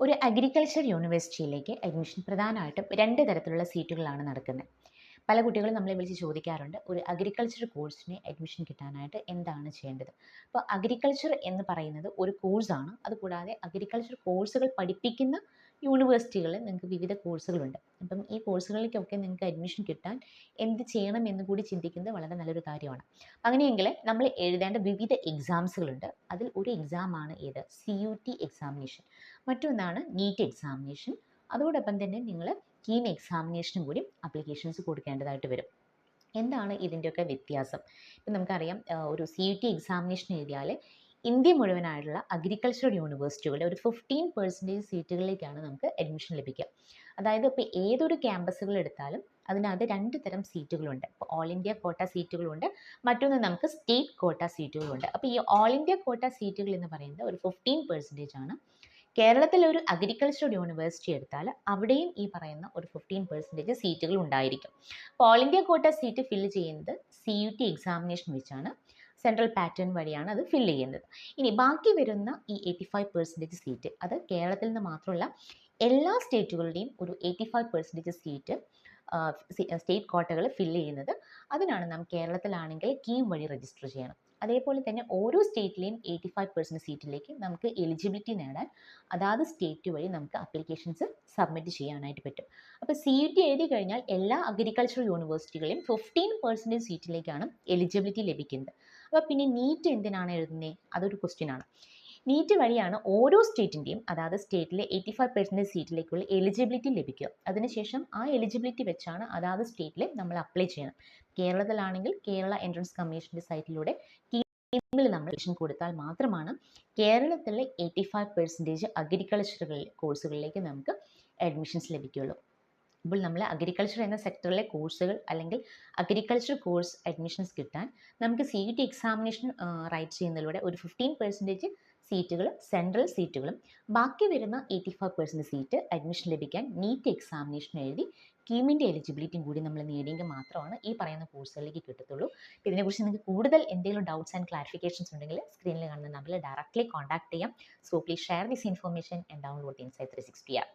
ഒരു agriculture യൂണിവേഴ്സിറ്റിയിലേക്ക് admission പ്രധാനമായിട്ടും 2 തരത്തിലുള്ള സീറ്റുകളാണ് നടക്കുന്നത്. പല കുട്ടികളും നമ്മളെ വിളിച്ച് ചോദിക്കാറുണ്ട്, ഒരു അഗ്രികൾച്ചർ കോഴ്സിന് അഡ്മിഷൻ കിട്ടാനായിട്ട് എന്താണ് ചെയ്യേണ്ടത്? അപ്പോൾ അഗ്രികൾച്ചർ എന്ന് പറയുന്നത് ഒരു കോഴ്സാണ്. അതുകൂടാതെ അഗ്രികൾച്ചർ കോഴ്സുകൾ പഠിപ്പിക്കുന്ന യൂണിവേഴ്സിറ്റികളിൽ നിങ്ങൾക്ക് വിവിധ കോഴ്സുകളുണ്ട്. അപ്പം ഈ കോഴ്സുകളിലേക്കൊക്കെ നിങ്ങൾക്ക് അഡ്മിഷൻ കിട്ടാൻ എന്ത് ചെയ്യണം എന്ന് കൂടി ചിന്തിക്കുന്നത് വളരെ നല്ലൊരു കാര്യമാണ്. അങ്ങനെയെങ്കിൽ നമ്മൾ എഴുതേണ്ട വിവിധ എക്സാംസുകളുണ്ട്. അതിൽ ഒരു എക്സാമാണ് ഏത്? CUT examination. മറ്റൊന്നാണ് നീറ്റ് എക്സാമിനേഷൻ. അതോടൊപ്പം തന്നെ നിങ്ങൾ കീം എക്സാമിനേഷനും കൂടി ആപ്ലിക്കേഷൻസ് കൊടുക്കേണ്ടതായിട്ട് വരും. എന്താണ് ഇതിൻ്റെയൊക്കെ വ്യത്യാസം? ഇപ്പം നമുക്കറിയാം, ഒരു CUT എക്സാമിനേഷൻ എഴുതിയാൽ ഇന്ത്യ മുഴുവനായിട്ടുള്ള അഗ്രികൾച്ചർ യൂണിവേഴ്സിറ്റികളുടെ ഒരു 15% സീറ്റുകളിലേക്കാണ് നമുക്ക് അഡ്മിഷൻ ലഭിക്കുക. അതായത് ഇപ്പോൾ ഏതൊരു ക്യാമ്പസുകൾ എടുത്താലും അതിനകത്ത് 2 തരം സീറ്റുകളുണ്ട്. ഇപ്പോൾ ഓൾ ഇന്ത്യ കോട്ട സീറ്റുകളുണ്ട്, മറ്റൊന്ന് നമുക്ക് സ്റ്റേറ്റ് കോട്ട സീറ്റുകളുണ്ട്. അപ്പോൾ ഈ ഓൾ ഇന്ത്യ കോട്ട സീറ്റുകൾ എന്ന് പറയുന്നത് ഒരു 15% ആണ്. കേരളത്തിലെ ഒരു അഗ്രികൾച്ചർ യൂണിവേഴ്സിറ്റി എടുത്താൽ അവിടെയും ഈ പറയുന്ന ഒരു 15% സീറ്റുകൾ ഉണ്ടായിരിക്കും. അപ്പോൾ ഓൾ ഇന്ത്യ കോട്ട സീറ്റ് ഫില്ല് ചെയ്യുന്നത് CUT എക്സാമിനേഷൻ വെച്ചാണ്. സെൻട്രൽ പാറ്റേൺ വഴിയാണ് അത് ഫില്ല് ചെയ്യുന്നത്. ഇനി ബാക്കി വരുന്ന ഈ 85% സീറ്റ് അത് കേരളത്തിൽ നിന്ന് മാത്രമല്ല എല്ലാ സ്റ്റേറ്റുകളുടെയും ഒരു 85% സീറ്റ് സ്റ്റേറ്റ് കോട്ടകൾ ഫില്ല് ചെയ്യുന്നത്. അതിനാണ് നാം കേരളത്തിലാണെങ്കിൽ കീം വഴി രജിസ്റ്റർ ചെയ്യണം. അതേപോലെ തന്നെ ഓരോ സ്റ്റേറ്റിലെയും 85% സീറ്റിലേക്ക് നമുക്ക് എലിജിബിലിറ്റി നേടാൻ അതാത് സ്റ്റേറ്റ് വഴി നമുക്ക് ആപ്ലിക്കേഷൻസ് സബ്മിറ്റ് ചെയ്യാനായിട്ട് പറ്റും. അപ്പോൾ CUT എഴുതി കഴിഞ്ഞാൽ എല്ലാ അഗ്രികൾച്ചർ യൂണിവേഴ്സിറ്റികളെയും 15% സീറ്റിലേക്കാണ് എലിജിബിലിറ്റി ലഭിക്കുന്നത്. അപ്പോൾ പിന്നെ നീറ്റ് എന്തിനാണ് എഴുതുന്നത്? അതൊരു ക്വസ്റ്റ്യൻ ആണ്. നീറ്റ് വഴിയാണ് ഓരോ സ്റ്റേറ്റിൻ്റെയും അതായത് സ്റ്റേറ്റിലെ 85% സീറ്റിലേക്കുള്ള എലിജിബിലിറ്റി ലഭിക്കുക. അതിനുശേഷം ആ എലിജിബിലിറ്റി വെച്ചാണ് അതാത് സ്റ്റേറ്റിൽ നമ്മൾ അപ്ലൈ ചെയ്യണം. കേരളത്തിലാണെങ്കിൽ കേരള എൻട്രൻസ് കമ്മീഷൻ്റെ സൈറ്റിലൂടെ ടീമിൽ നമ്മൾ അപ്ലിക്കേഷൻ കൊടുത്താൽ മാത്രമാണ് കേരളത്തിലെ 85% അഗ്രികൾച്ചർ കോഴ്സുകളിലേക്ക് നമുക്ക് അഡ്മിഷൻസ് ലഭിക്കുകയുള്ളൂ. അപ്പോൾ നമ്മൾ അഗ്രികൾച്ചർ എന്ന സെക്ടറിലെ കോഴ്സുകൾ അല്ലെങ്കിൽ അഗ്രികൾച്ചർ കോഴ്സ് അഡ്മിഷൻസ് കിട്ടാൻ നമുക്ക് CUT എക്സാമിനേഷൻ റൈറ്റ് ചെയ്യുന്നതിലൂടെ ഒരു 15% സീറ്റുകൾ സെൻട്രൽ സീറ്റുകളും ബാക്കി വരുന്ന 85% സീറ്റ് അഡ്മിഷൻ ലഭിക്കാൻ നീറ്റ് എക്സാമിനേഷൻ എഴുതി കീമിൻ്റെ എലിജിബിലിറ്റിയും കൂടി നമ്മൾ നേടിയെങ്കിൽ മാത്രമാണ് ഈ പറയുന്ന കോഴ്സുകളിലേക്ക് കിട്ടത്തുള്ളൂ. ഇതിനെക്കുറിച്ച് നിങ്ങൾക്ക് കൂടുതൽ എന്തെങ്കിലും ഡൗട്ട്സ് ആൻഡ് ക്ലാരിഫിക്കേഷൻസ് ഉണ്ടെങ്കിൽ സ്ക്രീനിൽ കാണുന്ന നമ്പറിൽ ഡയറക്റ്റ്ലി കോൺടാക്ട് ചെയ്യാം. So please share this information and download the insight 360 app.